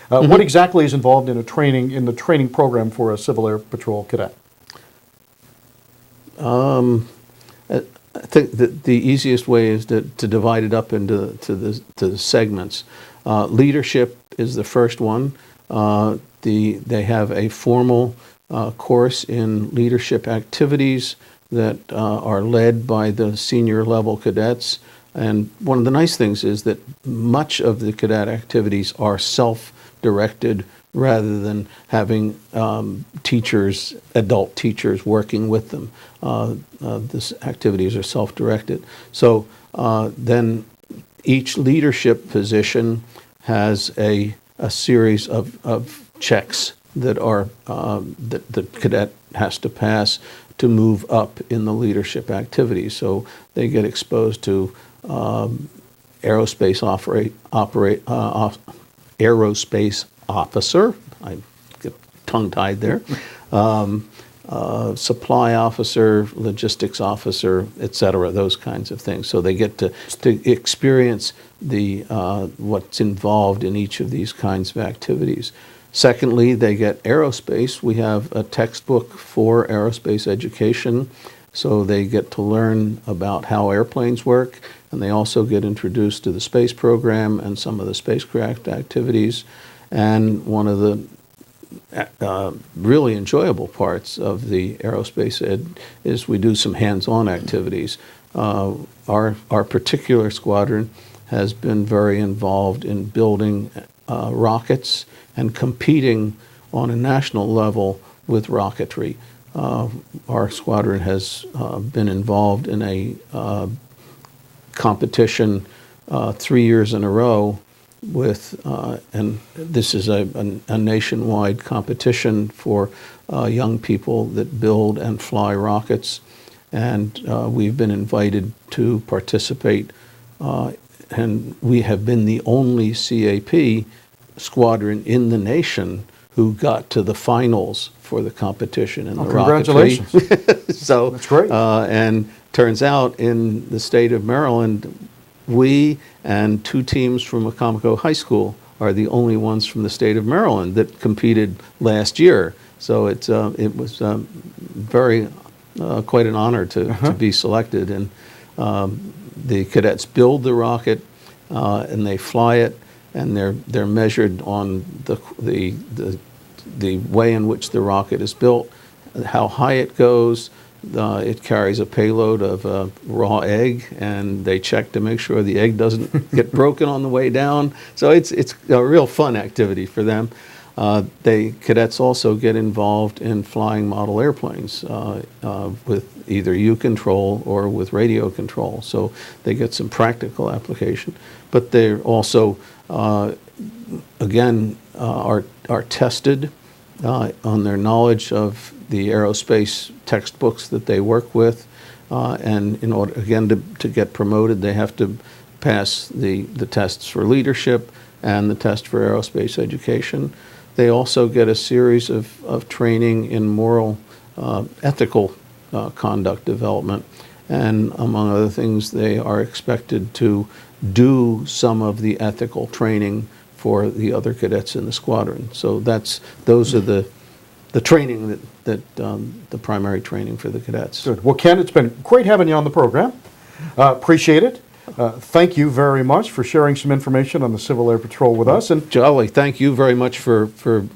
What exactly is involved in the training program for a Civil Air Patrol cadet? I think that the easiest way is to divide it up into the segments. Leadership is the first one. They have a formal course in leadership activities that are led by the senior level cadets. And one of the nice things is that much of the cadet activities are self-directed rather than having teachers, adult teachers, working with them. These activities are self-directed. So then each leadership position has a series of checks that are that the cadet has to pass to move up in the leadership activities. So they get exposed to aerospace aerospace officer. I get tongue-tied there. Supply officer, logistics officer, etc. Those kinds of things. So they get to experience the what's involved in each of these kinds of activities. Secondly, they get aerospace. We have a textbook for aerospace education, so they get to learn about how airplanes work, and they also get introduced to the space program and some of the spacecraft activities. And one of the really enjoyable parts of the aerospace ed is we do some hands-on activities. Our particular squadron has been very involved in building rockets and competing on a national level with rocketry. Our squadron has been involved in a competition 3 years in a row with, and this is a nationwide competition for young people that build and fly rockets. And we've been invited to participate, and we have been the only CAP squadron in the nation who got to the finals for the competition in the rocketry. Congratulations. So that's great. And turns out in the state of Maryland, we and two teams from Wicomico High School are the only ones from the state of Maryland that competed last year. So it was very quite an honor to be selected. And the cadets build the rocket and they fly it, and they're measured on the way in which the rocket is built, how high it goes. It carries a payload of a raw egg, and they check to make sure the egg doesn't get broken on the way down. So it's a real fun activity for them. Cadets also get involved in flying model airplanes with either U-control or with radio control. So they get some practical application. But they're also, again, are tested on their knowledge of the aerospace textbooks that they work with, and in order, again, to get promoted, they have to pass the tests for leadership and the test for aerospace education. They also get a series of training in moral, ethical conduct development, and among other things, they are expected to do some of the ethical training for the other cadets in the squadron. So those are the training the primary training for the cadets. Good. Well, Ken, it's been great having you on the program. Appreciate it. Thank you very much for sharing some information on the Civil Air Patrol with us. And Jolly, thank you very much for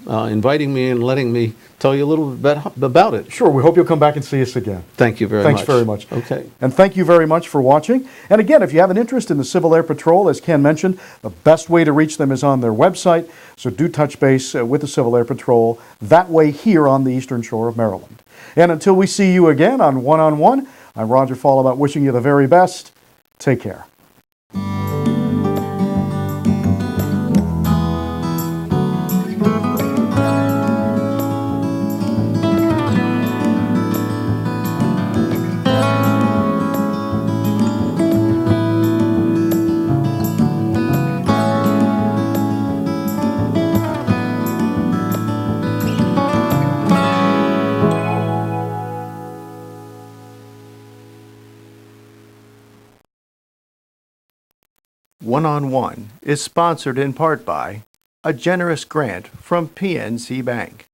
inviting me and letting me tell you a little bit about it. sure, we hope you'll come back and see us again. Thank you very much. Thanks very much. Okay. And thank you very much for watching. And again, if you have an interest in the Civil Air Patrol, as Ken mentioned, the best way to reach them is on their website. So do touch base with the Civil Air Patrol that way here on the Eastern Shore of Maryland. And until we see you again on One, I'm Roger Fallabout wishing you the very best. Take care. One is sponsored in part by a generous grant from PNC Bank.